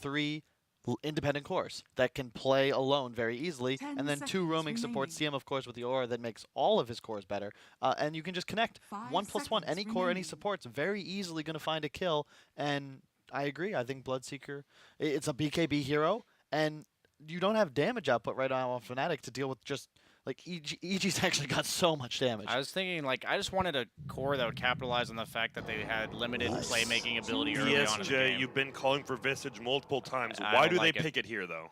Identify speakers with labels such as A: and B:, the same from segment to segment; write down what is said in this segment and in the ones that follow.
A: 3 independent cores that can play alone very easily, and then 2 roaming supports. CM, of course, with the aura that makes all of his cores better, and you can just connect 1+1. Any core, any support's very easily going to find a kill, and I agree. I think Bloodseeker, it's a BKB hero, and you don't have damage output right now on Fnatic to deal with just like EG's actually got so much damage.
B: I was thinking, like, I just wanted a core that would capitalize on the fact that they had limited playmaking ability early on in the game.
C: You've been calling for Visage multiple times. Why do they pick it here, though?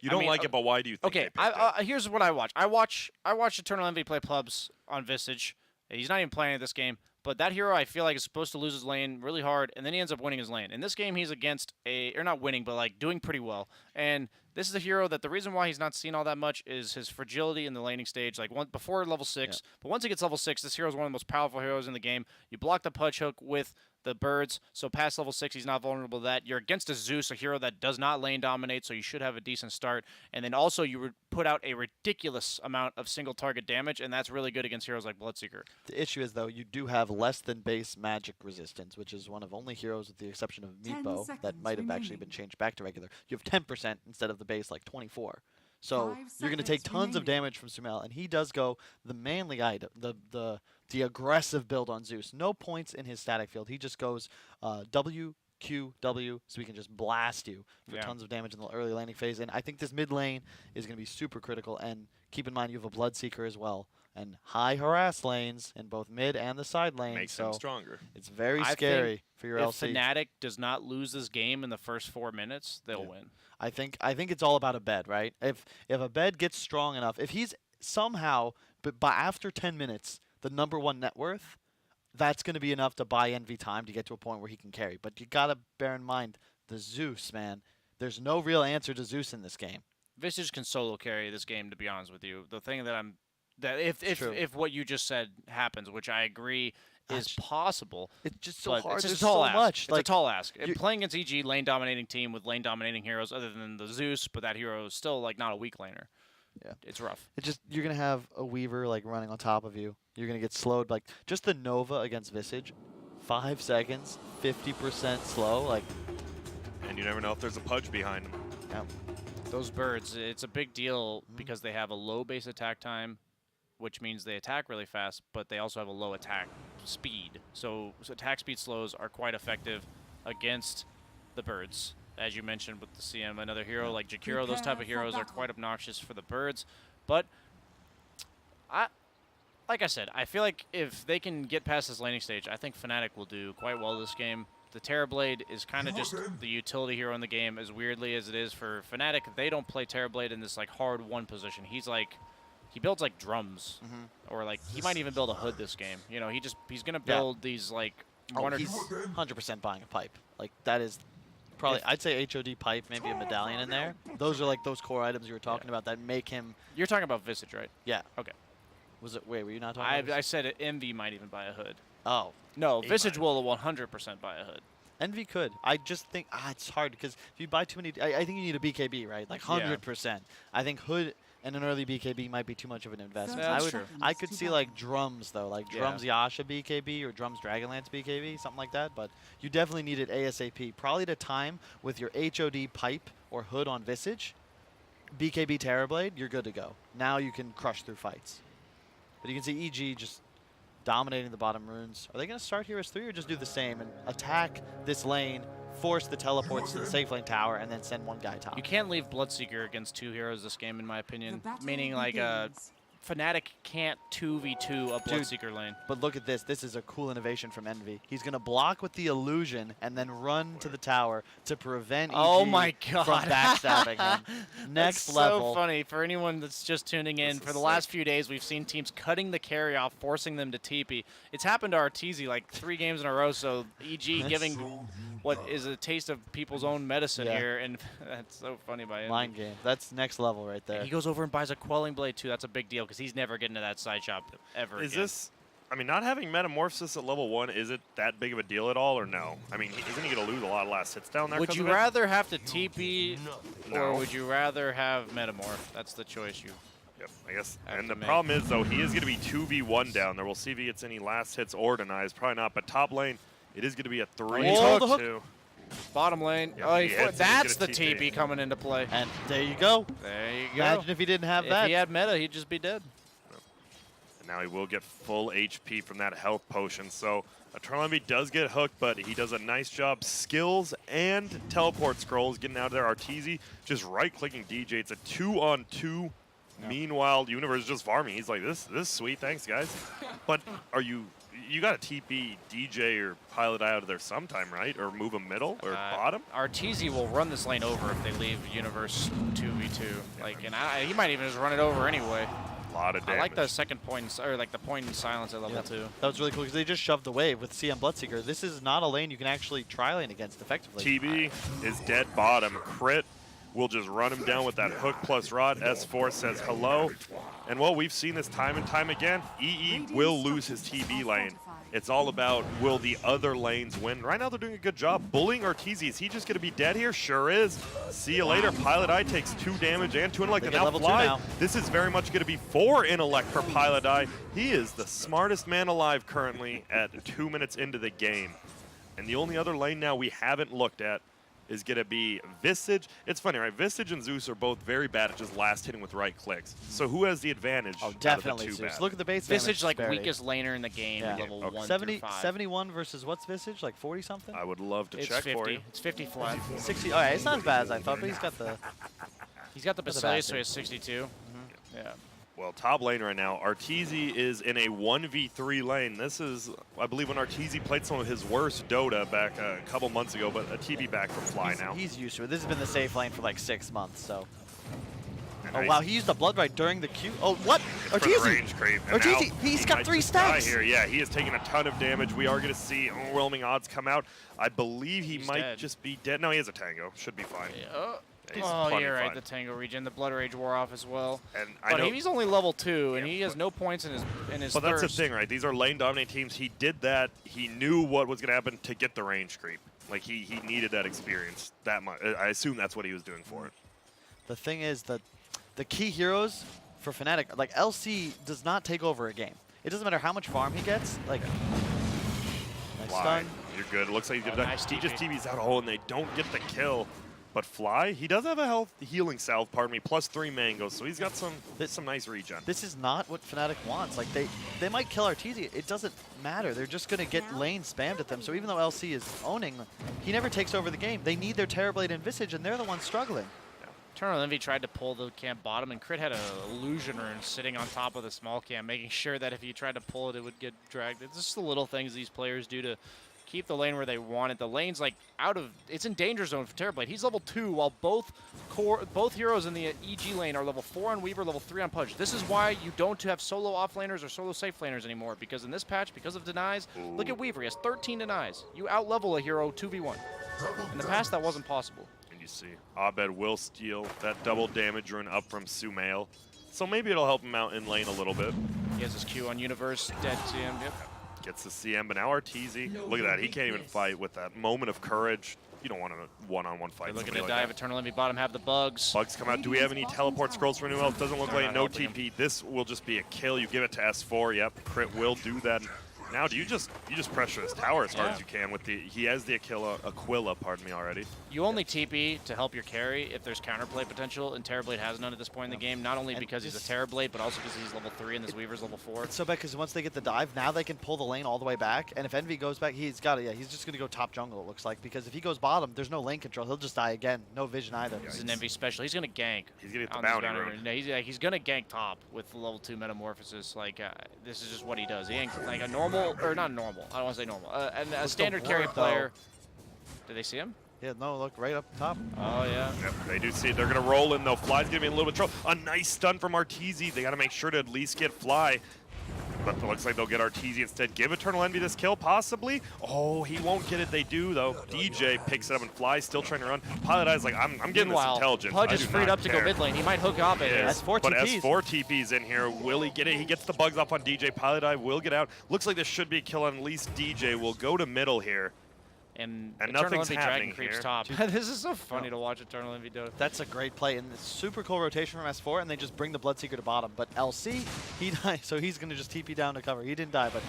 C: You don't like it, but why do you think they picked it?
B: Here's what I watch. I watch Eternal Envy play pubs on Visage. He's not even playing this game, but that hero I feel like is supposed to lose his lane really hard, and then he ends up winning his lane. In this game, he's against or not winning, but like doing pretty well. And this is a hero that the reason why he's not seen all that much is his fragility in the laning stage. Like before level 6, but once he gets level 6, this hero is one of the most powerful heroes in the game. You block the punch hook with the birds, so past level 6, he's not vulnerable to that. You're against a Zeus, a hero that does not lane dominate, so you should have a decent start. And then also you would put out a ridiculous amount of single target damage, and that's really good against heroes like Bloodseeker.
A: The issue is, though, you do have less than base magic resistance, which is one of only heroes with the exception of Meatbow that might have actually been changed back to regular. You have 10% instead of the base, like 24. So you're going to take tons of damage from Sumail, and he does go the manly item, the aggressive build on Zeus. No points in his static field. He just goes W, Q, W, so he can just blast you for tons of damage in the early laning phase. And I think this mid lane is going to be super critical. And keep in mind, you have a Bloodseeker as well. And high harass lanes in both mid and the side lanes.
C: Makes him stronger.
A: It's very scary for your LC.
B: If Fnatic does not lose this game in the first 4 minutes, they'll win.
A: I think it's all about a bed, right? If a bed gets strong enough, if he's somehow, but by after 10 minutes, the #1 net worth, that's going to be enough to buy Envy time to get to a point where he can carry. But you got to bear in mind the Zeus, man. There's no real answer to Zeus in this game.
B: Visage can solo carry this game, to be honest with you. The thing that if what you just said happens, which I agree is possible,
A: it's just so hard.
B: It's
A: There's
B: so
A: so much.
B: It's a tall ask. Playing against EG, lane dominating team with lane dominating heroes other than the Zeus, but that hero is still like not a weak laner.
A: Yeah,
B: it's rough.
A: It's just you're gonna have a Weaver like running on top of you. You're gonna get slowed. Like just the Nova against Visage, 5 seconds, 50% slow. Like,
C: and you never know if there's a pudge behind him.
A: Yeah.
B: Those birds, it's a big deal because they have a low base attack time, which means they attack really fast, but they also have a low attack speed. So attack speed slows are quite effective against the birds. As you mentioned with the CM, another hero like Jakiro, those type of heroes are quite obnoxious for the birds. But like I said, I feel like if they can get past this laning stage, I think Fnatic will do quite well this game. The Terrorblade is kind of just the utility hero in the game, as weirdly as it is for Fnatic. They don't play Terrorblade in this like hard 1 position. He's like, he builds like drums, or like he might even build a hood this game. You know, he's gonna build these like.
A: He's 100% buying a pipe. Like that is probably I'd say HOD pipe, maybe a medallion in there. Those are like those core items you were talking about that make him.
B: You're talking about Visage, right?
A: Yeah.
B: Okay.
A: Was it? Wait, were you not talking?
B: I said Envy might even buy a hood.
A: Oh.
B: No, Visage will 100% buy a hood.
A: Envy could. I just think it's hard because if you buy too many, I think you need a BKB, right? Like 100%. I think hood and an early BKB might be too much of an investment.
B: That's true.
A: I could see like drums though, like drums Yasha BKB or drums Dragonlance BKB, something like that. But you definitely need it ASAP. Probably at a time with your HOD pipe or hood on Visage, BKB Terrorblade, you're good to go. Now you can crush through fights. But you can see EG just dominating the bottom runes. Are they going to start here as 3 or just do the same and attack this lane, force the teleports to the safe lane tower, and then send one guy top?
B: You can't leave Bloodseeker against 2 heroes this game, in my opinion. Meaning, like, Fnatic can't 2v2 a Bloodseeker lane.
A: But look at this. This is a cool innovation from Envy. He's going to block with the illusion and then run to the tower to prevent EG
B: from
A: backstabbing him. Next level.
B: So funny. For anyone that's just tuning in, for the last few days, we've seen teams cutting the carry off, forcing them to TP. It's happened to Arteezy like 3 games in a row, so EG giving what is a taste of people's own medicine here, and that's so funny by Envy.
A: Mind game. That's next level right there.
B: He goes over and buys a Quelling Blade, too. That's a big deal, because he's never getting to that side shop ever again.
C: I mean, not having Metamorphosis at level 1, is it that big of a deal at all, or no? I mean, isn't he going to lose a lot of last hits down there?
B: Would you rather have to TP, or would you rather have Metamorph? That's the choice you
C: I guess. And the problem is, though, he is going to be 2v1 down there. We'll see if he gets any last hits or denies. Probably not, but top lane, it is going to be a 3-2.
B: Bottom lane.
C: Yeah,
B: Oh,
C: he hits it, he's
B: that's the
C: gonna TP.
B: TP coming into play.
A: And there you go.
B: There you go.
A: Imagine if he didn't have
B: if
A: that.
B: he had meta, he'd just be dead.
C: And now he will get full HP from that health potion. So Eternal Envy does get hooked, but he does a nice job. Skills and teleport scrolls getting out of there. Arteezy just right-clicking DJ. It's a 2-on-2.
B: Yeah.
C: Meanwhile, Universe is just farming. He's like, this is sweet, thanks, guys. But are you got to TP DJ or Pilot out of there sometime, right? Or move him middle or bottom?
B: Arteezy will run this lane over if they leave Universe 2v2. Like, and he might even just run it over anyway.
C: A lot of damage.
B: I like the second point, or like the point in silence at level 2.
A: That was really cool because they just shoved the wave with CM Bloodseeker. This is not a lane you can actually try lane against effectively.
C: TB is dead bottom. Crit will just run him down with that hook plus rod. S4 says hello. And well, we've seen this time and time again. EE will lose his TB lane. It's all about will the other lanes win. Right now they're doing a good job bullying Arteezy. Is he just going to be dead here? Sure is. See you later. Pilot Eye takes 2 damage and 2 intellect. And now
A: level 2
C: Fly.
A: now.
C: This is very much going to be 4 intellect for Pilot Eye. He is the smartest man alive currently at 2 minutes into the game. And the only other lane now we haven't looked at is going to be Visage. It's funny, right? Visage and Zeus are both very bad at just last hitting with right clicks. So who has the advantage?
A: Oh,
C: out
A: definitely
C: of the two
A: Zeus.
C: bad?
A: Look at the base
B: Visage
A: damage
B: like
A: disparity.
B: weakest laner in the game,
A: Yeah.
B: level
C: Okay.
B: 1
A: 70,
B: through 5.
A: 71 versus what's Visage? Like 40 something?
C: I would love to
B: It's
C: check
B: 50.
C: for you.
B: It's 50 flat.
A: 60. All right, it's not as bad as I thought, but he's got the.
B: He's got the
A: That's a
B: Basilius,
A: bad
B: so he has 62. Yeah.
C: Well, top lane right now, Arteezy is in a 1v3 lane. This is, I believe, when Arteezy played some of his worst Dota back a couple months ago, but a TB back from Fly now.
A: He's used to it. This has been the safe lane for like 6 months, so.
C: And
A: Oh,
C: nice
A: wow, he used the Blood Right during the Q. Oh, what?
C: for the
A: Arteezy!
C: range creep. And
A: Arteezy,
C: now
A: he's
C: he
A: got
C: might
A: 3
C: just die
A: stacks!
C: here. Yeah, he is taking a ton of damage. We are going to see overwhelming odds come out. I believe
B: He's
C: might
B: dead.
C: just be dead. No, he has a Tango. Should be fine. He's
B: Oh,
C: plenty
B: you're right.
C: fine.
B: The Tango regen, the Blood Rage wore off as well.
C: And I
B: But
C: know,
B: he's only level 2, and
C: Yeah,
B: he has
C: but-
B: no points in his
C: but that's the
B: thirst.
C: thing, right? These are lane dominating teams. He did that. He knew what was going to happen to get the range creep. Like, he needed that experience that much. I assume that's what he was doing for it.
A: The thing is that the key heroes for Fnatic, like LC does not take over a game. It doesn't matter how much farm he gets. Like, nice
C: Fly,
A: stun.
C: you're good. It looks like he's going to die.
B: Nice
C: He just
B: TP.
C: TVs out a hole, and they don't get the kill. But Fly, he does have a health healing salve, pardon me, plus 3 mangoes, so he's got some nice regen.
A: This is not what Fnatic wants. Like they might kill Arteezy. It doesn't matter. They're just gonna get lane spammed at them. So even though LC is owning, he never takes over the game. They need their Terrorblade and Visage, and they're the ones struggling.
B: Eternal Envy tried to pull the camp bottom, and Crit had an illusion rune sitting on top of the small camp, making sure that if he tried to pull it, it would get dragged. It's just the little things these players do to keep the lane where they want it. The lane's like it's in danger zone for Terrorblade. He's level 2, while both heroes in the EG lane are level 4 on Weaver, level 3 on Pudge. This is why you don't have solo offlaners or solo safe laners anymore, because in this patch, because of denies, look at Weaver, he has 13 denies. You out-level a hero 2v1. In the past, that wasn't possible.
C: And you see, Abed will steal that double damage rune up from Sumail. So maybe it'll help him out in lane a little bit.
B: He has his Q on Universe, dead to him. Yep.
C: Gets the CM, but now Arteezy, look at that. He can't even fight with that moment of courage. You don't want a one-on-one fight.
B: They're looking
C: somebody
B: to
C: like
B: dive.
C: that.
B: Eternal Envy bottom have the bugs.
C: Bugs come out. Do we have any teleport scrolls for New Elf? Doesn't look
B: They're
C: like
B: not
C: no
B: helping
C: TP. This will just be a kill. You give it to S4. Yep, Crit will do that. Now, do you just pressure this tower as hard as you can with the? He has the Aquila, pardon me, already.
B: You only TP to help your carry if there's counterplay potential, and Terrorblade has none at this point in the game, not only
A: And
B: because he's a
A: this-
B: Terrorblade, but also because he's level 3 and this Weaver's level 4.
A: It's so bad because once they get the dive, now they can pull the lane all the way back. And if Envy goes back, he's got it. Yeah, he's just gonna go top jungle. It looks like, because if he goes bottom, there's no lane control. He'll just die again. No vision either.
B: This is an Envy special. He's going to gank.
C: He's gonna get the
B: on this
C: bounty
B: bounty
C: rune.
B: rune. No, he's going to gank top with the level 2 metamorphosis. Like, this is just what he does. He ain't like a normal, or not normal. I don't want to say normal. And a
A: the
B: standard carry
A: ward, though.
B: player. Did they see him?
A: Yeah, no, look right up top.
B: Oh, yeah.
C: Yep, they do see it. They're going to roll in, though. Fly's going to be in a little bit of trouble. A nice stun from Arteezy. They got to make sure to at least get Fly. But it looks like they'll get Arteezy instead. Give Eternal Envy this kill, possibly. Oh, he won't get it. They do, though. DJ picks it up, and Fly still trying to run. Pilot Eye's like, I'm getting this
B: Meanwhile,
C: intelligence.
B: Pudge
C: I
B: is
C: do
B: freed
C: not
B: up to go
C: care.
B: mid lane. He might hook up.
C: Yeah.
A: S4
C: But
A: TPs.
C: S4 TPs in here. Will he get it? He gets the bugs off on DJ. Pilot Eye will get out. Looks like this should be a kill on at least DJ. Will go to middle here.
B: And
C: And
B: Eternal
C: nothing's
B: Envy
C: happening
B: Dragon creeps
C: here.
B: top. This is so funny to watch Eternal Envy do.
A: That's a great play, and it's super cool rotation from S4, and they just bring the Bloodseeker to bottom. But LC, he died, so he's gonna just TP down to cover. He didn't die, but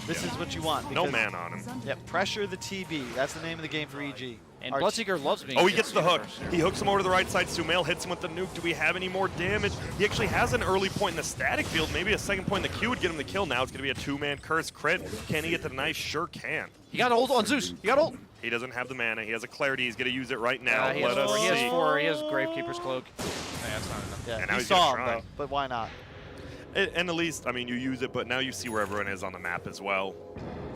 A: this is what you want.
C: No
A: because-
C: man on him.
A: Yeah, pressure the TB. That's the name of the game for EG.
B: And Bloodseeker loves being.
C: Oh, he gets the hook. He hooks him over to the right side. Sumail hits him with the nuke. Do we have any more damage? He actually has an early point in the static field. Maybe a second point in the Q would get him the kill. Now it's going to be a two-man curse crit. Can he get the knife? Sure can.
B: He got ult on Zeus. He got ult.
C: He doesn't have the mana. He has a clarity. He's going to use it right now.
B: He
C: Let
B: has
C: us
B: four.
C: see.
B: He has 4. He has Gravekeeper's Cloak. Yeah, that's not enough.
A: Yeah,
C: And now
A: he
C: he's
A: saw
C: gonna
A: him,
C: try.
A: though, but why not?
C: And at least, I mean, you use it, but now you see where everyone is on the map as well.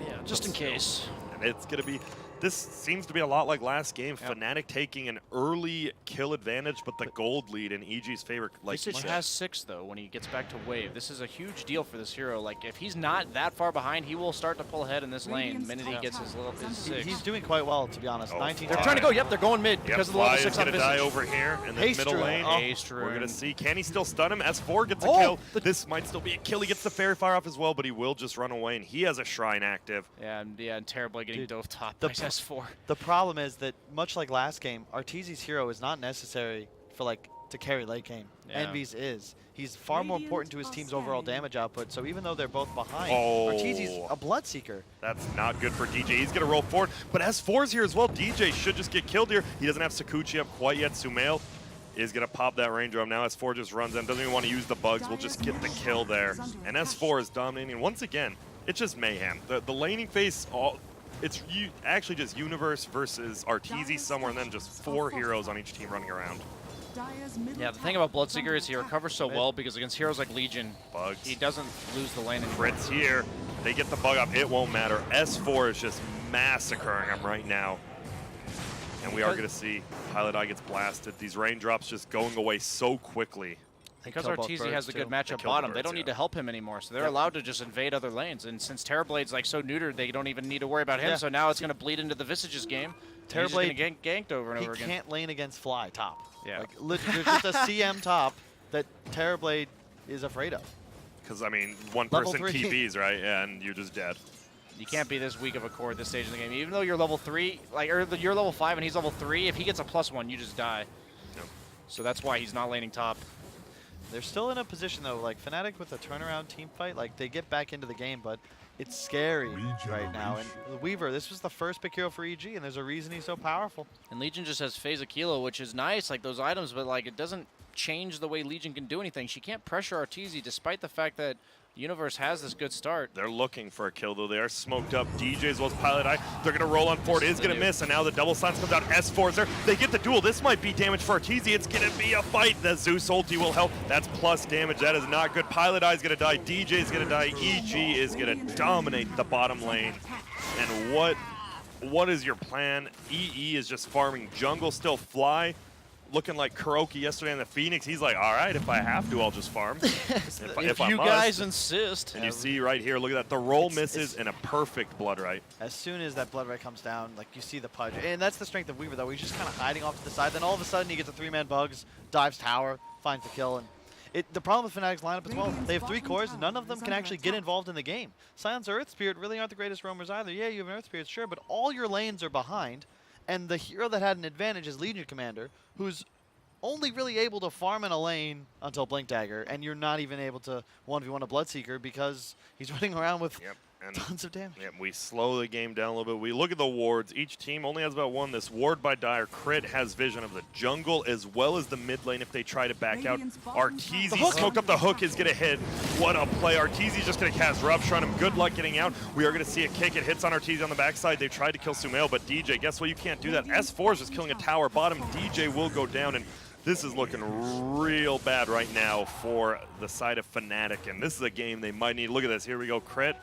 B: Yeah, just in case.
C: And it's going to be... This seems to be a lot like last game.
B: Yep.
C: Fnatic taking an early kill advantage, but the gold lead in EG's favor. Like
B: Visage has 6 though when he gets back to wave. This is a huge deal for this hero. Like if he's not that far behind, he will start to pull ahead in this lane the minute he gets his 6.
A: He's doing quite well, to be honest.
C: Oh,
A: 19.
B: They're trying to go. Yep, they're going mid because of the level 6 on
C: going to
B: Visage.
C: die over here in the
A: Haste
C: middle
A: rune.
C: lane.
A: Oh.
B: Haste
C: We're going to
B: rune.
C: see. Can he still stun him? S4 gets a
B: Oh,
C: kill. This might still be a kill. He gets the fairy fire off as well, but he will just run away, and he has a shrine active.
B: Yeah, and Terribly getting
A: Dude,
B: dove top
A: the
B: by S4.
A: The problem is that, much like last game, Arteezy's hero is not necessary for to carry late game.
B: Yeah.
A: Envy's is. He's far more important to his team's overall damage output, so even though they're both behind,
C: Oh.
A: Arteezy's a Bloodseeker.
C: That's not good for DJ. He's going to roll forward, but S4's here as well. DJ should just get killed here. He doesn't have Sakuchi up quite yet. Sumail is going to pop that range drum. Now S4 just runs in. Doesn't even want to use the bugs. We'll just get the kill there. And S4 is dominating. Once again, it's just mayhem. The laning phase, it's actually just Universe versus Arteezy somewhere, and then just 4 heroes on each team running around.
B: Yeah, the thing about Bloodseeker is he recovers so well because against heroes like Legion,
C: Bugs.
B: he doesn't lose the lane anymore.
C: Crits here. They get the bug up. It won't matter. S4 is just massacring him right now. And we are going to see Pilot Eye gets blasted. These raindrops just going away so quickly.
B: Because
A: kill both
B: Arteezy
A: birds,
B: has a good
A: too.
B: matchup
C: They killed the
B: bottom, they
C: birds,
B: don't need
C: yeah.
B: to help him anymore. So they're
A: Yep.
B: allowed to just invade other lanes. And since Terrorblades like so neutered, they don't even need to worry about him.
A: Yeah.
B: So now it's going to bleed into the Visage's game. Terrorblade
A: Terrorblade,
B: going to get ganked over and
A: he
B: over again.
A: can't lane against Fly top.
B: Yeah.
A: There's just a CM top that Terrorblade is afraid of.
C: Because, I mean, one
A: Level
C: person
A: 3.
C: TPs, right? Yeah, and you're just dead.
B: You can't be this weak of a core at this stage in the game. Even though you're level 3, you're level 5 and he's level 3, if he gets a +1, you just die.
C: Yep.
B: So that's why he's not laning top.
A: They're still in a position, though, Fnatic with a turnaround team fight, they get back into the game, but it's scary right now. And Weaver, this was the first pick hero for EG, and there's a reason he's so powerful.
B: And Legion just has Phase of Kilo, which is nice, those items, but it doesn't change the way Legion can do anything. She can't pressure Arteezy despite the fact that Universe has this good start.
C: They're looking for a kill, though. They are smoked up. DJ as well as Pilot Eye. They're going to roll on forward. Is going to miss, and now the double silence comes out. S4 is there. They get the duel. This might be damage for Arteezy. It's going to be a fight. The Zeus ulti will help. That's plus damage. That is not good. Pilot Eye is going to die. DJ is going to die. EG is going to dominate the bottom lane. And what is your plan? EE is just farming jungle. Still Fly. Looking like Kuroki yesterday in the Phoenix. He's like, all right, if I have to, I'll just farm. if I
B: you
C: must.
B: guys insist.
C: And you see right here, look at that. The roll misses and a perfect blood right.
A: As soon as that blood right comes down, you see the pudge. And that's the strength of Weaver, though. He's just kind of hiding off to the side. Then all of a sudden, he gets a 3-man bugs, dives tower, finds the kill. And the problem with Fnatic's lineup as well, they have 3 cores, and none of them can actually get involved in the game. Silence or Earth Spirit really aren't the greatest roamers either. Yeah, you have an Earth Spirit, sure, but all your lanes are behind. And the hero that had an advantage is Legion Commander, who's only really able to farm in a lane until Blink Dagger, and you're not even able to 1v1 a Bloodseeker because he's running around with tons of damage.
C: Yep, we slow the game down a little bit. We look at the wards. Each team only has about 1. This ward by Dire Crit has vision of the jungle as well as the mid lane if they try to back out. Arteezy smoked up. The hook is going to hit. What a play. Arteezy's just going to cast Rupture on him. Good luck getting out. We are going to see a kick. It hits on Arteezy on the backside. They tried to kill Sumail, but DJ, guess what? You can't do that. S4 is just killing a tower bottom. DJ will go down, and this is looking real bad right now for the side of Fnatic, and this is a game they might need. Look at this. Here we go. Crit.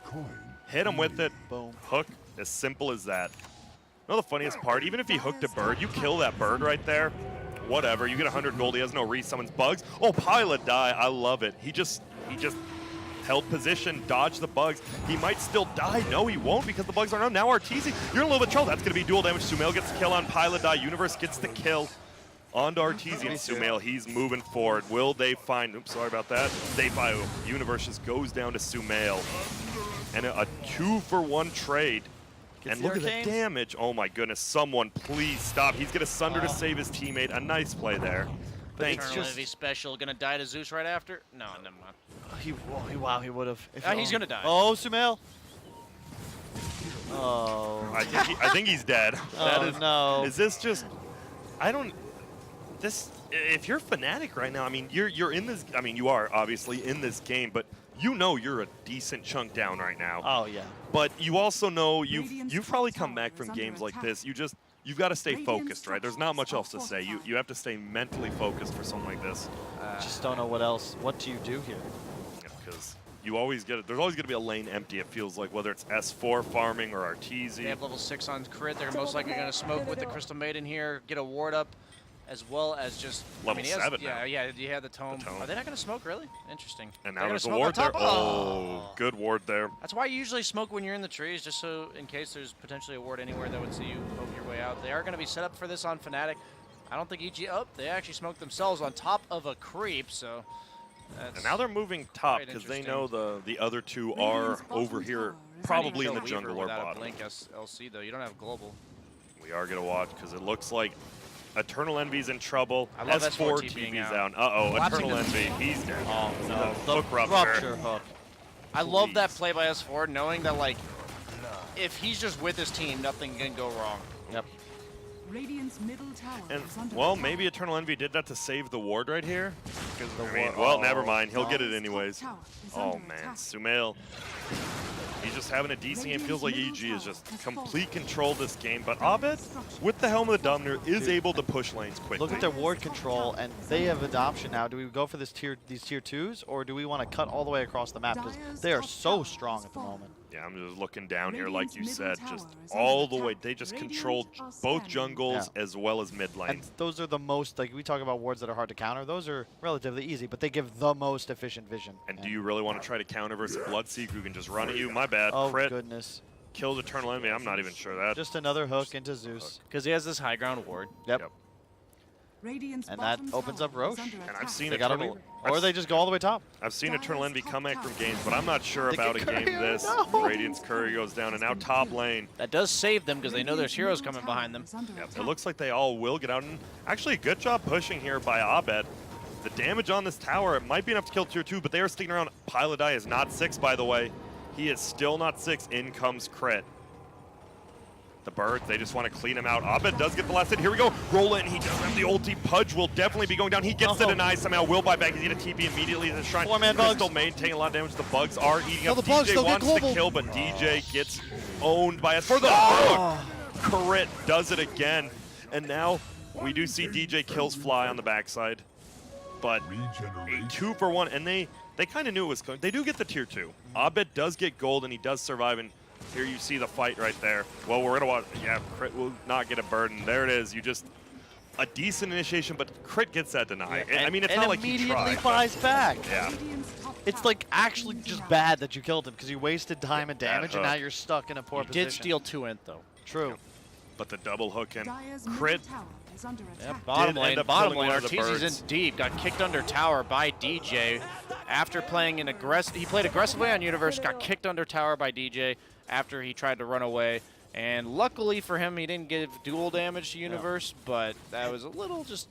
C: Hit him with it.
A: Boom.
C: Hook. As simple as that. You know the funniest part? Even if he hooked a bird, you kill that bird right there. Whatever. You get 100 gold. He has no resummons. Bugs. Oh, Pilot die. I love it. He just held position, dodged the bugs. He might still die. No, he won't because the bugs aren't on. Now Arteezy, you're in a little bit of trouble. That's going to be dual damage. Sumail gets the kill on Pilot die. Universe gets the kill. On to Arteezy and Sumail. He's moving forward. Will they find... Oops, sorry about that. They find... Universe just goes down to Sumail. And a 2-for-1 trade. And look at the damage. Oh, my goodness. Someone, please stop. He's going to Sunder to save his teammate. A nice play there. Thanks.
B: Eternal Envy special. Going to die to Zeus right after? No, never mind.
A: Wow, he would have.
B: He's going to die.
A: Oh, Sumail. Oh.
C: I think he's dead.
A: Oh, no.
C: Is this just? I don't. This. If you're Fnatic right now, I mean, you're in this. I mean, you are obviously in this game, but you know you're a decent chunk down right now.
A: Oh yeah.
C: But you also know you've probably come back from games like this. You've got to stay focused, right? There's not much else to say. You have to stay mentally focused for something like this.
A: Just don't know what else. What do you do here?
C: Because you always get it. There's always going to be a lane empty. It feels like whether it's S4 farming or Arteezy.
B: They have level 6 on crit. They're most likely going to smoke with the Crystal Maiden here, get a ward up, as well as just
C: Level 7
B: yeah,
C: now.
B: yeah, you have the tome. Are they not going to smoke, really? Interesting.
C: And
B: They're
C: now
B: gonna
C: there's a
B: smoke
C: ward
B: on top?
C: there. Oh, good ward there.
B: That's why you usually smoke when you're in the trees, just so in case there's potentially a ward anywhere that would see you poke your way out. They are going to be set up for this on Fnatic. I don't think EG. Oh, they actually smoked themselves on top of a creep, so.
C: And now they're moving top because they know the other two are over here, probably in the jungle or bottom.
B: Blink LC though, you don't have global.
C: We are gonna watch because it looks like Eternal Envy's in trouble.
B: I love
C: S4
B: S4 TPing
C: TV's
B: out.
C: down. Uh-oh,
B: Collapsing
C: Eternal
B: to the
C: Envy, he's dead.
A: Oh no.
C: The hook rupture.
A: hook.
B: I love that play by S4, knowing that like, if he's just with his team, nothing can go wrong.
A: Yep.
D: Radiant's middle tower
C: And
D: is under
C: well,
D: attack.
C: maybe Eternal Envy did that to save the ward right here. Because
A: The
C: I mean,
A: ward-
C: well,
A: oh,
C: never mind. He'll get it
D: Dire's
C: anyways.
D: top tower is
C: Oh
D: under
C: man,
D: attack.
C: Sumail. He's just having a decent game. It feels like EG is just complete control this game. But Abed, with the Helm of the Dominator, is able to push lanes quickly.
A: Look at their ward control, and they have adoption now. Do we go for these tier 2s, or do we want to cut all the way across the map? Because they are so strong at the moment.
C: Yeah, I'm just looking down here, like you
D: Radiant's
C: said,
D: middle
C: just
D: tower is
C: all
D: under
C: the way.
D: attack.
C: They just
D: Radiant
C: control
D: are
C: both
D: standing.
C: jungles
A: Yeah.
C: as well as mid
A: And
C: lanes.
A: those are the most, like we talk about wards that are hard to counter. Those are relatively easy, but they give the most efficient vision.
C: And do you really want to try to counter versus Bloodseeker who can just run at you? My bad.
A: Oh
C: Crit
A: goodness.
C: kills Eternal Envy. I'm not even sure that.
A: Just another hook into Zeus.
B: Because he has this high ground ward.
A: Yep.
D: Radiant's
A: And that
D: bottom
A: opens up
D: tower is
A: Roche.
D: under
C: And I've
D: attack.
C: seen
A: They got
C: Eternal.
A: or they just go all the way top.
C: I've seen
D: Dire's
C: Eternal Envy
D: top
C: come back from
D: tower
C: games, but I'm not sure
A: They
C: about a
A: get
C: game
A: Courier,
C: this.
A: no.
C: Radiant's Courier goes down, and now top lane.
B: That does save them because they know there's heroes
D: Radiant's middle
B: coming behind them.
D: tower is under
C: Yep, it
D: attack.
C: looks like they all will get out. And actually, good job pushing here by Abed. The damage on this tower, it might be enough to kill tier 2, but they are sticking around. Pilot is not 6, by the way. He is still not 6. In comes Crit. The birds, they just want to clean him out. Abed does get the last hit. Here we go. Roll in. He does have the ulti. Pudge will definitely be going down. He gets the deny somehow. Will buy back. He's going to TP immediately to the shrine.
A: Four-man
C: Crystal
A: bugs.
C: Main taking a lot of damage. The bugs are eating
A: Kill
C: up.
A: the bugs,
C: DJ
A: they'll get
C: wants to
A: global.
C: kill, but DJ gets owned by us for the hook. Crit does it again. And now we do see DJ kills Fly on the backside. But a 2-for-1, and they kind of knew it was going. They do get the tier 2. Abed does get gold, and he does survive. And here you see the fight right there. Well, we're gonna watch. Yeah, Crit will not get a burden. There it is. You just a decent initiation, but Crit gets that deny. I mean, it's
A: and
C: not like he
A: immediately
C: tried.
A: buys back.
C: Yeah.
D: Radiant's top
A: It's
D: tower
A: like actually just bad that you killed him because you wasted time and
C: That
A: damage, and now
C: hook.
A: you're stuck in a poor
B: He
A: position.
B: did steal 2 int though.
A: True.
C: But the double hook and
D: Dire's
C: Crit.
D: middle tower is under attack.
B: Yep, bottom
C: Did
B: lane,
C: end up
B: bottom
C: killing
B: lane.
C: one of the
B: Arteezy's
C: birds.
B: in deep. Got kicked under tower by DJ after playing an aggressive. He played aggressively on Universe. Got kicked under tower by DJ after he tried to run away. And luckily for him, he didn't give dual damage to Universe, but that was a little just.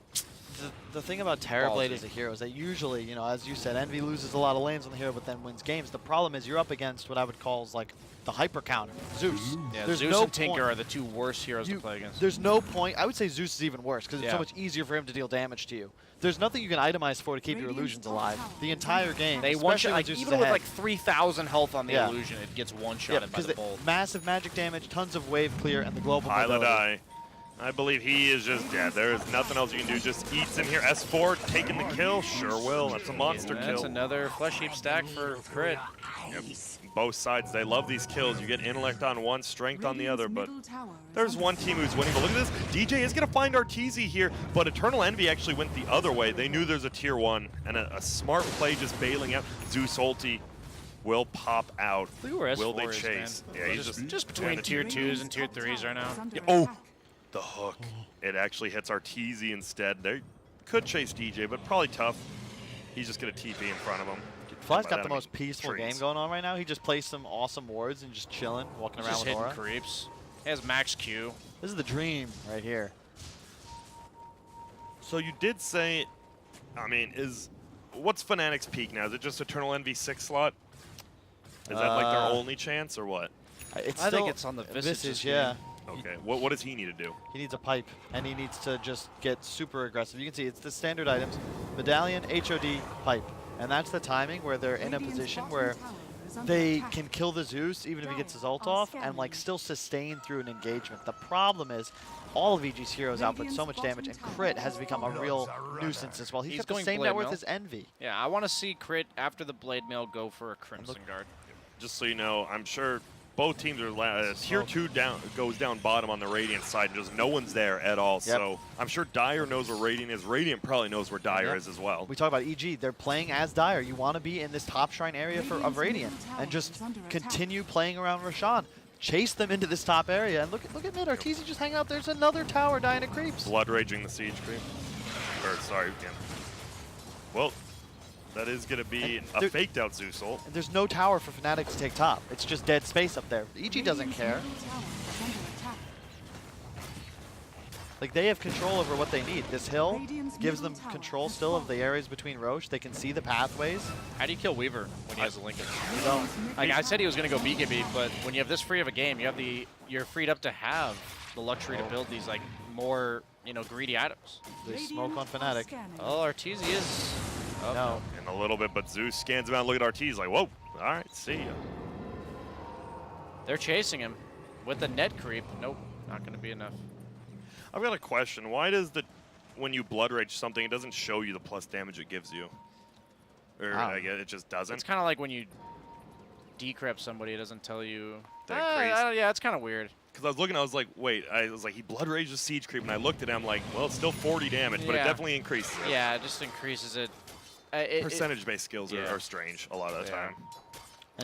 A: The thing about Terrorblade
B: Ballsy.
A: as a hero is that usually, you know, as you said, Envy loses a lot of lanes on the hero, but then wins games. The problem is you're up against what I would call is like the hyper counter, Zeus.
B: Yeah,
A: There's
B: Zeus
A: no
B: and Tinker
A: point-
B: are the 2 worst heroes to play against.
A: There's no point. I would say Zeus is even worse because it's so
B: Yeah.
A: much easier for him to deal damage to you. There's nothing you can itemize for to keep your
D: Radiant's
A: illusions
D: top
A: alive.
D: tower
A: The
D: is
A: entire
D: under
A: game,
B: They
A: especially
B: one shot,
A: when
B: like,
A: Zeus is
B: even with
A: ahead.
B: like 3,000 health on the
A: Yeah.
B: illusion, it gets one
A: Yeah,
B: shot by
A: because
B: the bolt.
A: massive magic damage, tons of wave clear, and the global
C: Pilot
A: mobility.
C: I believe he is just dead. There is nothing else you can do. Just eats him here. S4 taking the kill. Sure will. That's a monster
B: And
C: kill.
B: that's another flesh heap stack for Crit.
C: Yep. Both sides, they love these kills. You get intellect on one, strength on the other, but
D: Radiant's middle tower is
C: there's
D: under
C: one team who's winning. But look at this. DJ is going to find Arteezy here, but Eternal Envy actually went the other way. They knew there's a tier 1, and a smart play just bailing out. Zeus ulti will pop out.
B: Look at where
C: Will
B: S4
C: they
B: is,
C: chase?
B: man.
C: Yeah, he's
B: Just
C: yeah,
B: between
C: the-
B: tier 2s and tier 3s right now.
D: is under
C: Oh,
D: attack.
C: the hook. It actually hits Arteezy instead. They could chase DJ, but probably tough. He's just going to TP in front of him.
A: Fly's
C: By
A: got
C: that,
A: the
C: I mean
A: most peaceful
C: trees.
A: game going on right now. He just plays some awesome wards and just chilling, walking
B: He's
A: around
B: just
A: with
B: hitting
A: aura.
B: creeps. He has max Q.
A: This is the dream right here.
C: So you did say, I mean, what's Fnatic's peak now? Is it just Eternal Envy 6 slot? Is that like their only chance or what?
A: It's
B: I
A: still
B: think it's on the Visage.
A: yeah.
C: Okay, what does he need to do?
A: He needs a pipe, and he needs to just get super aggressive. You can see it's the standard items: medallion, HOD, pipe, and that's the timing where they're in a
D: Radiant's
A: position
D: bottom
A: where
D: tower is under
A: they
D: attack.
A: can kill the Zeus even if he gets his ult
D: Dire are
A: off and like
D: scanning.
A: still sustain through an engagement. The problem is all of EG's heroes output so much damage, and Crit has become a real nuisance as well. He's got the
B: going
A: same
B: Blade
A: net worth
B: Mill.
A: as Envy.
B: Yeah, I want to see Crit after the Blade Mail go for a Crimson Guard.
C: Just so you know, I'm sure both teams are tier 2 down goes down bottom on the Radiant side, and just no one's there at all. So I'm sure Dire knows where Radiant is. Radiant probably knows where Dire is as well.
A: We talk about EG, they're playing as Dire. You want to be in this top shrine area of Radiant and just continue playing around Roshan. Chase them into this top area, and look at mid. Arteezy just hang out. There's another tower dying to creeps.
C: Blood raging the siege creep. Or sorry, yeah. Well, that is going to be a faked out Zeus ult.
A: And there's no tower for Fnatic to take top. It's just dead space up there. EG doesn't care. Like, they have control over what they need. This hill gives them control still of the areas between Roche. They can see the pathways.
B: How do you kill Weaver when he has a Lincoln?
A: You don't.
B: Like I said, he was going to go BKB, but when you have this free of a game, you're freed up to have the luxury to build these like more greedy items.
A: They smoke on Fnatic.
B: Oh, Arteezy is. Oh,
A: No.
C: In a little bit, but Zeus scans him out. Look at RT. Like, whoa. All right, see ya.
B: They're chasing him with the net creep. Nope, not going to be enough.
C: I've got a question. Why does when you blood rage something, it doesn't show you the plus damage it gives you? Or I guess it just doesn't?
B: It's kind of like when you decrep somebody, it doesn't tell you.
C: That
B: Yeah, it's kind of weird.
C: Because I was looking, I was like, wait. I was like, he blood rages siege creep, and I looked at him like, well, it's still 40 damage, but it
B: Yeah.
C: definitely increases it.
B: Yeah, it just increases it.
C: Percentage-based skills
B: yeah.
C: are strange a lot of the
B: Yeah.
C: time.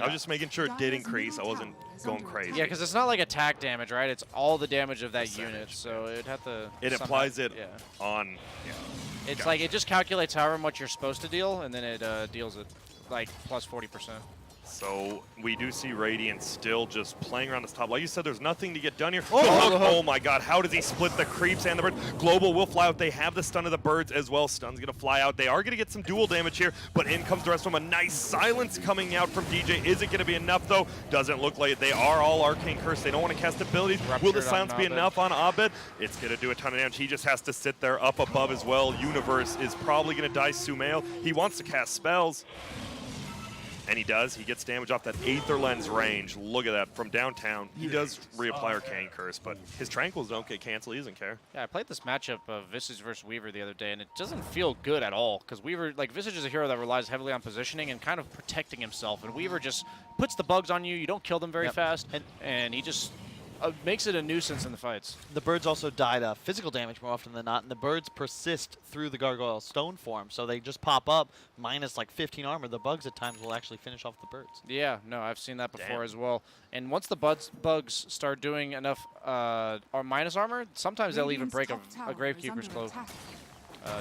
C: I was just making sure it did increase. I wasn't going crazy.
B: Yeah, because it's not like attack damage, right? It's all the damage of that unit, so it'd have to.
C: It
B: somehow-
C: applies it
B: Yeah.
C: on. Yeah.
B: It's like it just calculates however much you're supposed to deal, and then it deals it like plus 40%.
C: So we do see Radiant still just playing around this top. Like you said, there's nothing to get done here.
A: Oh!
C: Oh my god, how does he split the creeps and the birds? Global will fly out. They have the stun of the birds as well. Stun's going to fly out. They are going to get some dual damage here, but in comes the rest of them. A nice silence coming out from DJ. Is it going to be enough, though? Doesn't look like it. They are all Arcane Curse. They don't want to cast abilities. Will the
B: Ruptured
C: silence
B: on
C: be
B: Abed.
C: enough on Abed? It's going to do a ton of damage. He just has to sit there up above as well. Universe is probably going to die Sumail. He wants to cast spells. And he does. He gets damage off that Aether Lens range. Look at that. From downtown, he does reapply Arcane Curse, but his Tranquils don't get canceled. He doesn't care.
B: Yeah, I played this matchup of Visage versus Weaver the other day, and it doesn't feel good at all, because Weaver, like, Visage is a hero that relies heavily on positioning and kind of protecting himself, and Weaver just puts the bugs on you. You don't kill them very fast, and he just makes it a nuisance in the fights.
A: The birds also die to physical damage more often than not, and the birds persist through the Gargoyle Stone form, so they just pop up minus like 15 armor. The bugs at times will actually finish off the birds.
B: Yeah, no, I've seen that before
C: Damn.
B: as well. And once the bugs start doing enough or minus armor, sometimes they'll even break a Gravekeeper's Cloak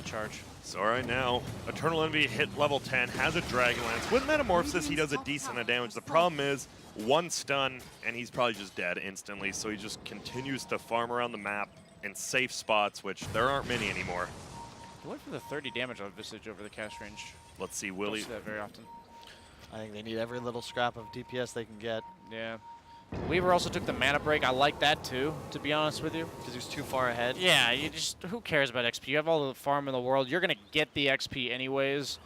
B: charge.
C: So right now, Eternal Envy hit level 10, has a Dragon Lance. With Metamorphosis, he does a decent amount of damage. The problem is, one stun, and he's probably just dead instantly, so he just continues to farm around the map in safe spots, which there aren't many anymore.
B: I went for the 30 damage on Visage over the cast range.
C: Let's see,
B: Don't
C: Willie.
B: see that very often.
A: I think they need every little scrap of DPS they can get
B: Yeah. Weaver also took the mana break. I like that too, to be honest with you.
A: because he's too far ahead.
B: Yeah, who cares about XP? You have all the farm in the world. You're going to get the XP anyways.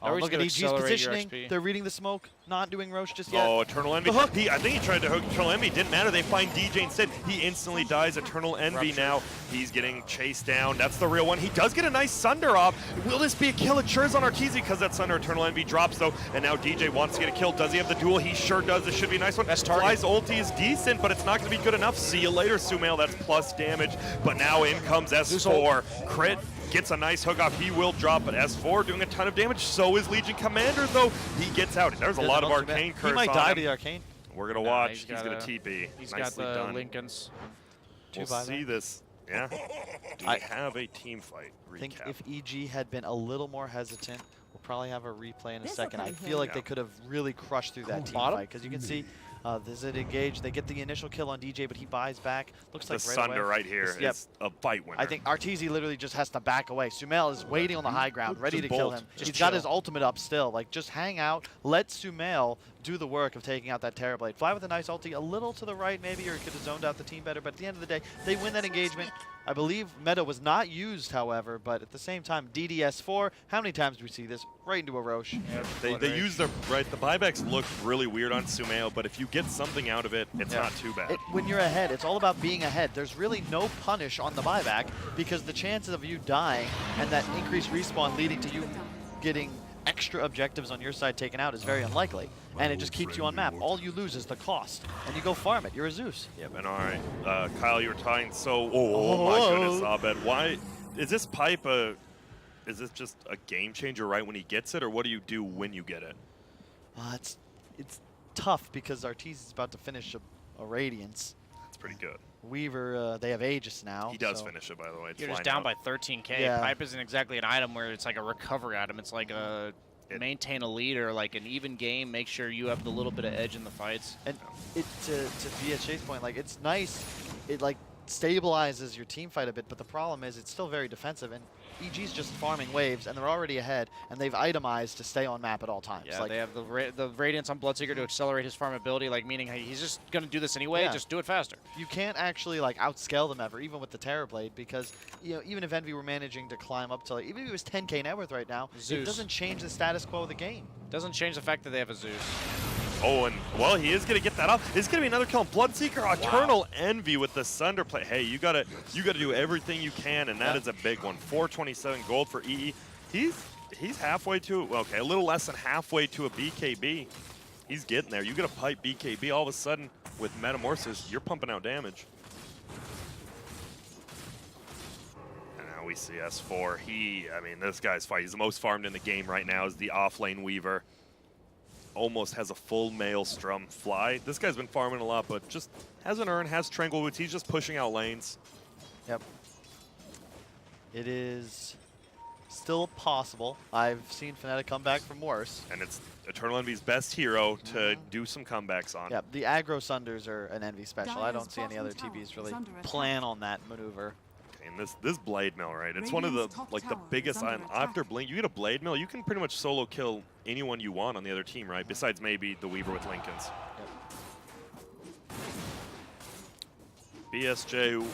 A: Oh,
B: Always
A: look at
B: gonna
A: EG's
B: accelerate your
A: positioning.
B: XP.
A: They're reading the smoke, not doing Roche just yet.
C: Oh, Eternal Envy.
A: The hook.
C: I think he tried to hook Eternal Envy. Didn't matter. They find DJ instead. He instantly dies. Eternal Envy
B: Rupture.
C: now. He's getting chased down. That's the real one. He does get a nice Sunder off. Will this be a kill? It sure is on Arteezy because that Sunder Eternal Envy drops, though. And now DJ wants to get a kill. Does he have the duel? He sure does. This should be a nice one.
B: Best target.
C: Fly's ulti is decent, but it's not going to be good enough. See you later, Sumail. That's plus damage. But now in comes S4. Crit. Gets a nice hook off. He will drop, but S4 doing a ton of damage. So is Legion Commander, though. He gets out. There's a lot of Arcane Curse
A: He might
C: on
A: die
C: him.
A: to the Arcane.
C: We're going to
B: Nah,
C: watch.
B: he's
C: He's going
B: got
C: to TP.
B: He's
C: Nicely
B: got the
C: done.
B: Lincolns.
C: We'll
A: buyback.
C: see this. Yeah. Do we have a team fight
A: I think
C: recap?
A: if EG had been a little more hesitant, we'll probably have a replay in a
D: This'll
A: second. I
D: come
A: feel like
C: Yeah.
A: they could have really crushed through that team
B: Bottom?
A: fight because you can see there's an engage. They get the initial kill on DJ, but he buys back. Looks
C: The
A: like right
C: Sunder
A: away.
C: right here is
A: Yep.
C: a fight winner.
A: I think Arteezy literally just has to back away. Sumail is waiting on the high ground, ready
C: Just
A: to kill
C: bolt.
A: him.
B: Just
A: He's got
B: chill.
A: his ultimate up still. Like, just hang out. Let Sumail do the work of taking out that Terrorblade. Fly with a nice ulti, a little to the right maybe, or could have zoned out the team better, but at the end of the day, they win that engagement. I believe meta was not used, however, but at the same time, DDS4, how many times do we see this? Right into a Roche.
C: Yeah, they use their, right, the buybacks look really weird on Sumail, but if you get something out of it, it's not too bad.
A: When you're ahead, it's all about being ahead. There's really no punish on the buyback because the chances of you dying and that increased respawn leading to you getting extra objectives on your side taken out is very unlikely. And it just keeps you on map. All you lose is the cost. And you go farm it. You're a Zeus.
C: Yep, and all right. Kyle, you were talking, so, oh my goodness, Abed. Why, is this pipe is this just a game changer right when he gets it, or what do you do when you get it?
A: It's tough because Arteezy is about to finish a Radiance.
C: That's pretty good.
A: Weaver, they have Aegis now.
C: He does
A: so.
C: finish it, by the way. It's
B: You're just
C: flying
B: down
C: out.
B: by 13K.
A: Yeah.
B: Pipe isn't exactly an item where it's like a recovery item. It's like a maintain a lead or like an even game. Make sure you have the little bit of edge in the fights.
A: And it to VSJ's point, like it's nice. It like stabilizes your team fight a bit, but the problem is it's still very defensive. And EG's just farming waves, and they're already ahead, and they've itemized to stay on map at all times.
B: Yeah,
A: like,
B: they have the Radiance on Bloodseeker to accelerate his farmability, like meaning hey, he's just going to do this anyway, just do it faster.
A: you can't actually like outscale them ever, even with the Terrorblade, because even if Envy were managing to climb up to like, even if it was 10k net worth right now,
B: Zeus.
A: it doesn't change the status quo of the game.
B: Doesn't change the fact that they have a Zeus.
C: Oh, and, well, he is going to get that off. It's going to be another kill on Bloodseeker. Eternal Envy with the Sunder play. Hey, you gotta do everything you can, and that is a big one. 427 gold for EE. He's halfway to, okay, a little less than halfway to a BKB. He's getting there. You get a pipe BKB, all of a sudden, with Metamorphosis, you're pumping out damage. And now we see S4. I mean, this guy's fight. He's the most farmed in the game right now is the offlane Weaver. Almost has a full Maelstrom fly. This guy's been farming a lot, but just has an urn, has Tranquil Boots. He's just pushing out lanes.
A: Yep. It is still possible. I've seen Fnatic come back from worse.
C: And it's Eternal Envy's best hero to do some comebacks on.
A: Yeah, the aggro Sunders are an Envy special. I don't see any other TBs really plan on that maneuver.
C: And this Blade Mill, right? It's one of the the biggest after Blink. You get a Blade Mill, you can pretty much solo kill anyone you want on the other team, right? Besides maybe the Weaver with Lincolns. Yep. BSJ,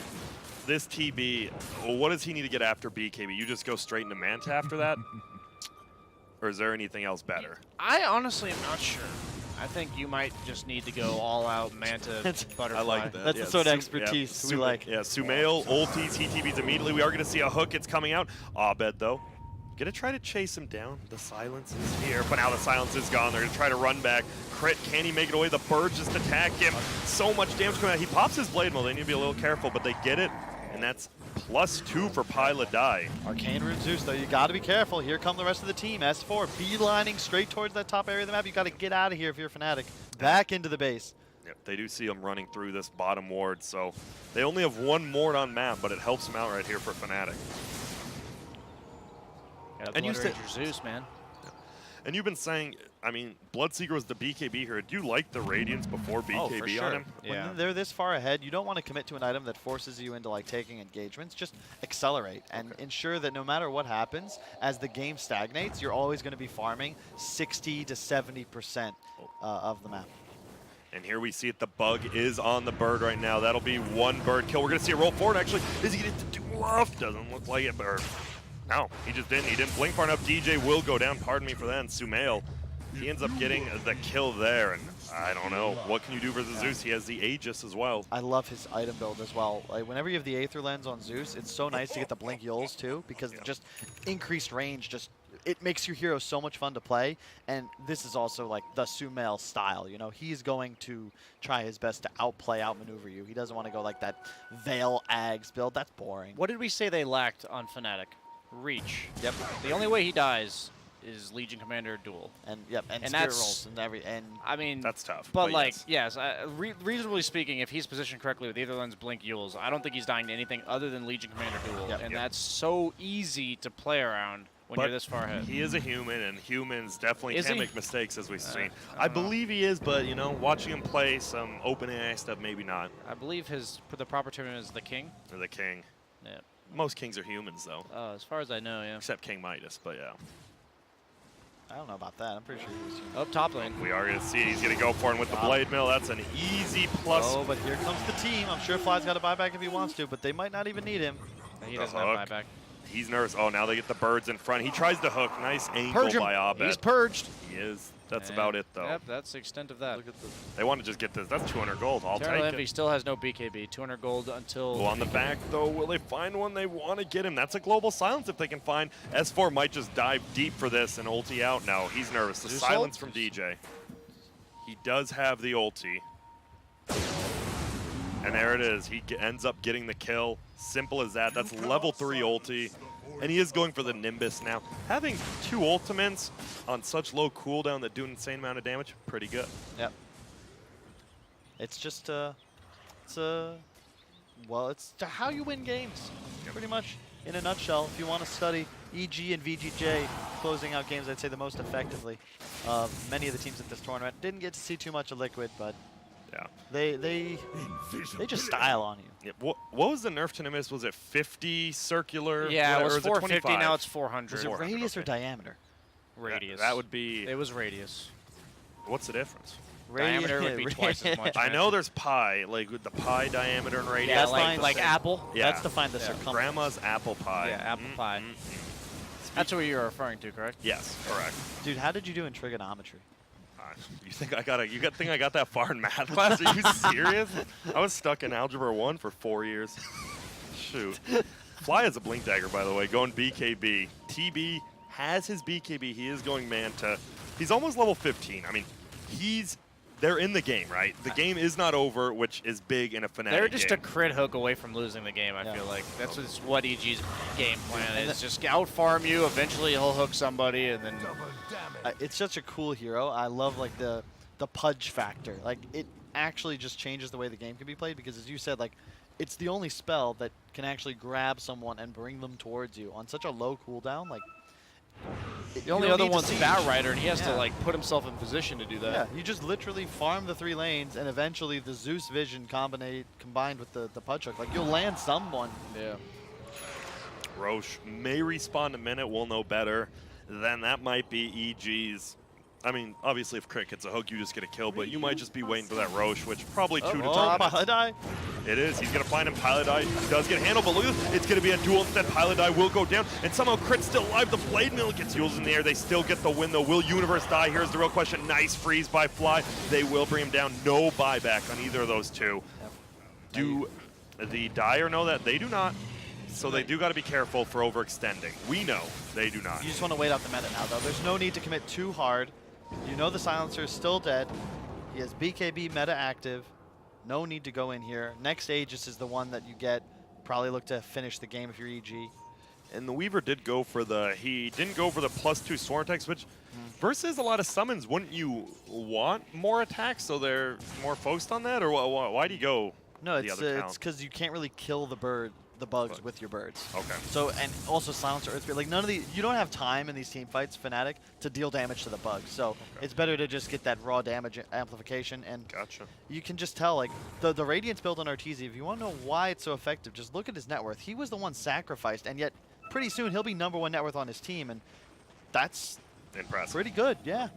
C: this TB, what does he need to get after BKB? You just go straight into Manta after that? Or is there anything else better?
B: I honestly am not sure. I think you might just need to go all out Manta Butterfly.
C: I like that.
A: That's the sort of expertise we like.
C: Yeah, Sumail, ultis, he TVs immediately. We are going to see a hook. It's coming out. Abed, though, going to try to chase him down. The silence is here, but now the silence is gone. They're going to try to run back. Crit, can he make it away? The birds just attack him. So much damage coming out. He pops his Blade Mill. They need to be a little careful, but they get it, and that's +2 for Pilot Die.
A: Arcane Root Zeus, though, you got to be careful. Here come the rest of the team. S4 beelining straight towards that top area of the map. You got to get out of here if you're Fnatic. Back into the base.
C: Yep, they do see him running through this bottom ward, so they only have one ward on map, but it helps them out right here for Fnatic.
B: And you said your Zeus, man.
C: And you've been saying, I mean, Bloodseeker was the BKB here. Do you like the Radiance before BKB
B: for sure.
C: on him?
B: Yeah.
A: When they're this far ahead, you don't want to commit to an item that forces you into like taking engagements. Just accelerate and ensure that no matter what happens, as the game stagnates, you're always going to be farming 60 to 70% of the map.
C: And here we see it. The bug is on the bird right now. That'll be one bird kill. We're going to see a roll forward, actually. Is he going to do enough? Doesn't look like it, but no, he just didn't. He didn't blink far enough. DJ will go down. Pardon me for that. And Sumail, he ends up getting the kill there. And I don't know. What can you do versus Zeus? He has the Aegis as well.
A: I love his item build as well. Like whenever you have the Aether Lens on Zeus, it's so nice to get the Blink Yules too, because just increased range it makes your hero so much fun to play. And this is also like the Sumail style. You know, he's going to try his best to outplay, outmaneuver you. He doesn't want to go like that Veil Ags build. That's boring.
B: What did we say they lacked on Fnatic? Reach.
A: Yep.
B: The only way he dies is Legion Commander duel.
A: And yep, and Spirit
B: that's-
A: rolls and
B: I mean,
C: That's tough.
B: But like,
C: yes.
B: reasonably speaking, if he's positioned correctly with either lens Blink Yules, I don't think he's dying to anything other than Legion Commander duel.
A: Yep.
B: And that's so easy to play around when
C: But
B: you're this far ahead.
C: he is a human, and humans definitely
B: Is
C: can
B: he?
C: make mistakes, as we've seen.
B: I
C: I
B: don't know.
C: believe he is, but, you know, watching him play some open AI stuff, maybe not.
B: I believe the proper term is the king.
C: Or the king.
B: Yeah.
C: Most kings are humans, though.
B: As far as I know, yeah.
C: Except King Midas, but yeah.
A: I don't know about that. I'm pretty sure he was.
B: Up top lane.
C: We are going to see it. He's going to go for it with the Blade Mill. That's an easy plus.
A: Oh, but here comes the team. I'm sure Fly's got to buy back if he wants to, but they might not even need him.
B: He doesn't have buyback.
C: He's nervous. Oh, now they get the birds in front. He tries to hook. Nice angle
B: Purge him.
C: by Abed.
B: He's purged.
C: He is. That's about it, though.
B: Yep, that's the extent of that.
A: Look at this.
C: They want to just get this. That's 200 gold. I'll
B: Eternal
C: take
B: Envy
C: it.
B: still has no BKB. 200 gold until...
C: Well, on the back, though, will they find one? They want to get him. That's a global silence if they can find. S4 might just dive deep for this and ulti out now. He's nervous. The
B: Zeus
C: silence
B: ult?
C: from DJ. He does have the ulti. And there it is. He ends up getting the kill. Simple as that. That's level 3 ulti. And he is going for the Nimbus now. Having 2 ultimates on such low cooldown that do an insane amount of damage, pretty good.
A: Yep. It's just, it's how you win games, pretty much. In a nutshell, if you want to study EG and VGJ closing out games, I'd say the most effectively of many of the teams at this tournament. Didn't get to see too much of Liquid, but
C: Yeah.
A: they just style on you.
C: Yeah. What was the nerf to Nimbus? Was it 50 circular?
B: Yeah, it
C: or
B: was
C: is
B: 450,
C: 25?
B: now it's 400.
A: Was it
C: 400,
A: radius or
C: okay.
A: diameter?
B: Radius.
C: That would be.
B: It was radius.
C: What's the difference?
B: Diameter would be twice as much.
C: I know there's pi, like with the pi diameter and radius.
B: Yeah,
A: That's
B: like,
A: fine.
B: like apple.
C: Yeah.
A: That's to find the circumference.
C: Grandma's apple pie.
B: Yeah, apple pie. That's what you're referring to, correct?
C: Yes, correct.
A: Dude, how did you do in trigonometry?
C: You think I got that far in math class? Are you serious? I was stuck in algebra 1 for 4 years. Shoot. Fly has a blink dagger, by the way, going BKB. TB has his BKB. He is going Manta. He's almost level 15. I mean, they're in the game, right? The game is not over, which is big in a Fnatic
B: They're just
C: game.
B: a crit hook away from losing the game, I
A: Yeah.
B: feel like. That's what EG's game plan is. Just out farm you, eventually he'll hook somebody, and then...
A: It's such a cool hero. I love like the pudge factor. Like it actually just changes the way the game can be played because, as you said, like it's the only spell that can actually grab someone and bring them towards you on such a low cooldown. Like
B: The only other one's Bat Rider, and he has to
A: Yeah.
B: like put himself in position to do that.
A: Yeah, you just literally farm the 3 lanes, and eventually the Zeus vision combined with the pudge hook. Like you'll land someone.
B: Yeah.
C: Roche may respawn in a minute. We'll know better. Then that might be EG's. I mean, obviously, if Crit gets a hook, you just get a kill, but you might just be waiting for that Roche, which probably 2 to 3
A: Oh,
C: minutes.
A: Paladai.
C: It is. He's going to find him. Paladai does get handled, but look at this. It's going to be a duel instead. Paladai will go down, and somehow Crit's still alive. The Blade Mill gets used in the air. They still get the win, though. Will Universe die? Here's the real question. Nice freeze by Fly. They will bring him down. No buyback on either of those two.
A: Yep.
C: Do the Dire know that? They do not. So they do got to be careful for overextending. We know they do not.
A: You just want to wait out the meta now, though. There's no need to commit too hard. You know the silencer is still dead. He has BKB meta active. No need to go in here. Next Aegis is the one that you get. Probably look to finish the game if you're EG.
C: And the Weaver did go for he didn't go for the +2 swarm attacks, which versus a lot of summons, wouldn't you want more attacks so they're more focused on that? Or why do you go
A: No,
C: the
A: it's
C: other count?
A: because you can't really kill the bugs with your birds.
C: Okay.
A: So, and also Silencer, Earthbeard, like none of the, you don't have time in these team fights, Fnatic, to deal damage to the bugs. So it's better to just get that raw damage amplification, and
C: Gotcha.
A: you can just tell, like, the Radiance build on Arteezy, if you want to know why it's so effective, just look at his net worth. He was the one sacrificed, and yet pretty soon he'll be #1 net worth on his team, and that's
C: Impressive.
A: pretty good, yeah.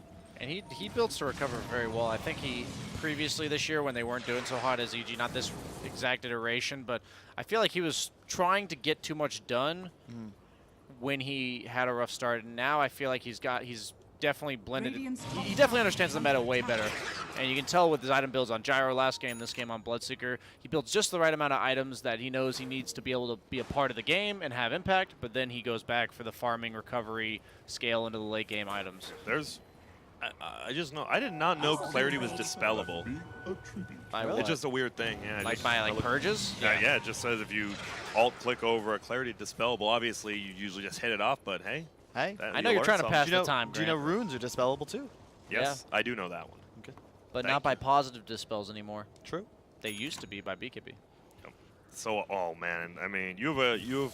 B: And he builds to recover very well. I think he previously this year when they weren't doing so hot as EG, not this exact iteration, but I feel like he was trying to get too much done when he had a rough start. And now I feel like he's definitely blended. He definitely understands the meta way better. And you can tell with his item builds on Gyro last game, this game on Bloodseeker, he builds just the right amount of items that he knows he needs to be able to be a part of the game and have impact, but then he goes back for the farming, recovery, scale into the late game items.
C: I just know. I did not know Clarity was dispellable.
A: Really?
C: It's just a weird thing. Yeah,
B: Like
C: just-
B: by
C: I
B: like
C: look-
B: purges?
C: Yeah, it just says if you alt-click over a Clarity dispellable, obviously you usually just hit it off, but hey.
A: Hey,
B: I know you're trying to pass
A: do you know,
B: the time,
A: do you know
B: Grant,
A: runes are dispellable too?
C: Yes, I do know that one.
A: Okay.
B: but
C: Thank
B: not by
C: you.
B: positive dispels anymore.
A: True.
B: They used to be by BKB.
C: So, oh man, I mean, you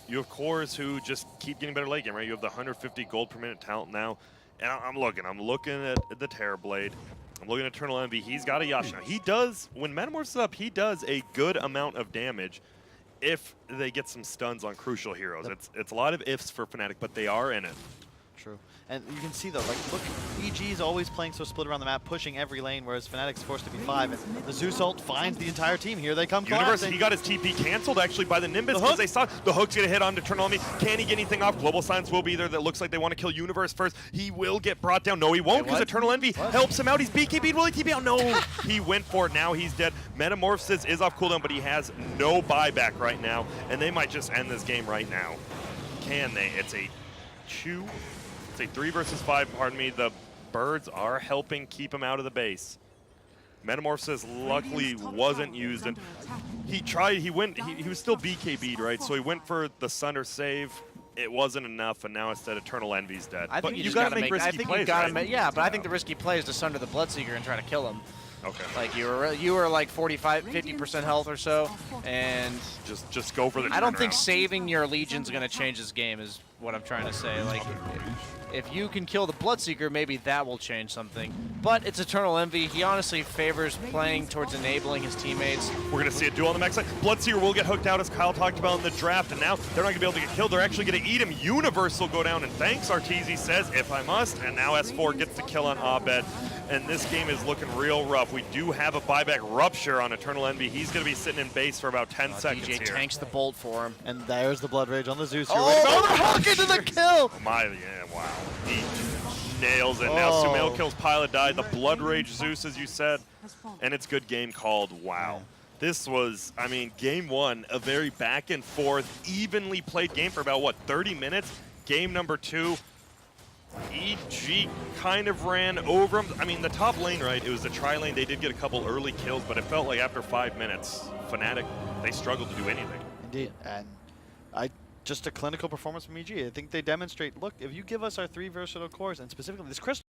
C: have cores who just keep getting better late game, right? You have the 150 gold per minute talent now, and I'm looking at the Terrorblade. I'm looking at Eternal Envy. He's got a Yasha. Now, he does, when Metamorphs is up, he does a good amount of damage if they get some stuns on crucial heroes. It's a lot of ifs for Fnatic, but they are in it.
A: True. And you can see though, like, look, EG is always playing so split around the map, pushing every lane, whereas Fnatic's forced to be 5. And the Zeus ult finds the entire team. Here they come.
C: Universe,
A: collapsing.
C: he got his TP canceled actually by the Nimbus because they saw the hook's gonna hit on Eternal Envy. Can he get anything off? Global Silence will be there. That looks like they want to kill Universe first. He will get brought down. No, he won't, because Eternal Envy helps him out. He's BKB'd. Will he TP out? No, he went for it. Now he's dead. Metamorphosis is off cooldown, but he has no buyback right now, and they might just end this game right now. Can they? It's a 3 versus 5, pardon me. The birds are helping keep him out of the base. Metamorphosis luckily wasn't used, and he tried, he was still BKB'd, right? So he went for the Sunder save. It wasn't enough, and now instead Eternal Envy's dead.
B: I think
C: but
B: you
C: you
B: just
C: gotta
B: gotta
C: make
B: make. I
C: risky
B: think
C: plays,
B: you gotta
C: right?
B: make. Yeah, but I think the risky play is to sunder the Bloodseeker and try to kill him.
C: Okay.
B: Like you were like 45, 50% health or so, and
C: Just go for the
B: I don't think
C: turnaround.
B: saving your Legion's gonna change this game. Is what I'm trying to say. Like, if you can kill the Bloodseeker, maybe that will change something. But it's Eternal Envy. He honestly favors playing towards enabling his teammates.
C: We're going to see a duel on the max side. Bloodseeker will get hooked out, as Kyle talked about in the draft, and now they're not going to be able to get killed. They're actually going to eat him. Universe will go down, and thanks, Arteezy says, if I must. And now S4 gets the kill on Abed, and this game is looking real rough. We do have a buyback Rupture on Eternal Envy. He's going to be sitting in base for about 10 seconds
B: DJ
C: here.
B: tanks the bolt for him.
A: And there's the Blood Rage on the Zeus.
B: Oh,
A: the hook into the kill!
C: My, yeah, wow. He nails it. Now
A: Oh.
C: Sumail kills Pilot Die, the Blood Rage Zeus, as you said, and it's good game called. Wow. This was, I mean, game one, a very back and forth, evenly played game for about, what, 30 minutes? Game number 2, EG kind of ran over him. I mean, the top lane, right, it was the tri-lane. They did get a couple early kills, but it felt like after 5 minutes, Fnatic, they struggled to do anything.
A: Indeed. And just a clinical performance from EG. I think they demonstrate, look, if you give us our 3 versatile cores, and specifically this Crystal